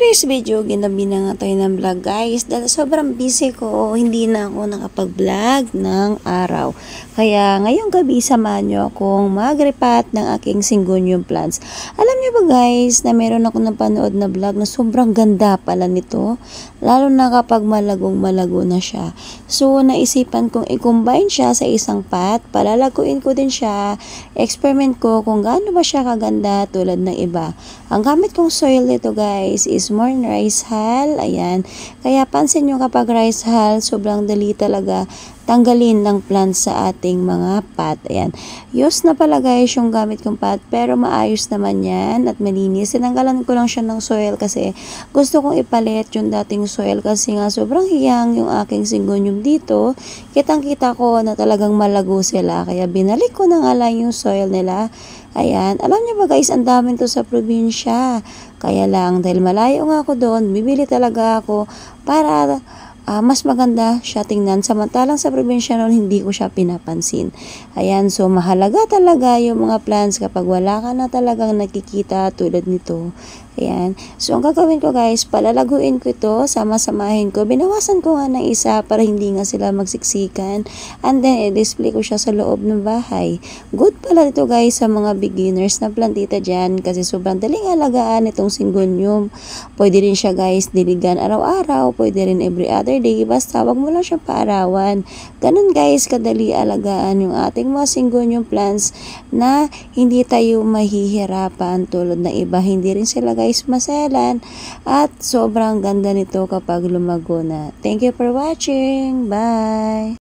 today's video, ginabi na nga tayo ng vlog guys. Dahil sobrang busy ko, hindi na ako nakapag-vlog ng araw. Kaya ngayong gabi, samahan nyo akong mag-repat ng aking syngonium plants. Alam nyo ba guys, na meron ako napanood na vlog na sobrang ganda pala nito. Lalo na kapag malagong malago na siya. So, naisipan kong i-combine siya sa isang pot. Palalaguin ko din siya. Experiment ko kung gaano ba siya kaganda tulad ng iba. Ang gamit kong soil nito guys is more rice hull. Ayan. Kaya pansin nyo kapag rice hull, sobrang dali talaga tanggalin ng plants sa ating mga pot. Ayan. Use na pala guys yung gamit kong pot, pero maayos naman yan at malinis. Sinanggalan ko lang siya ng soil kasi gusto kong ipalit yung dating soil kasi nga sobrang hiyang yung aking syngonium dito. Kitang-kita ko na talagang malago sila. Kaya binalik ko na nga lang yung soil nila. Ayan. Alam niyo ba guys, ang dami to sa probinsya. Kaya lang, dahil malayo nga ako doon, bibili talaga ako para mas maganda siya tingnan. Samantalang sa probinsya noon, hindi ko siya pinapansin. Ayan, so mahalaga talaga yung mga plants kapag wala ka na talagang nakikita tulad nito. Ayan, so ang gagawin ko guys, palalaguin ko ito, sama-samahin ko. Binawasan ko nga ng isa para hindi nga sila magsiksikan. And then, i-display ko siya sa loob ng bahay. Good pala dito guys sa mga beginners na plantita dyan kasi sobrang daling alagaan itong syngonium. Pwede rin siya guys diligan araw-araw, pwede rin every other day, basta wag mo lang siyang paarawan. Ganun guys, kadali alagaan yung ating mga syngonium plants na hindi tayo mahihirapan tulad ng iba. Hindi rin sila guys maselan at sobrang ganda nito kapag lumago na. Thank you for watching. Bye!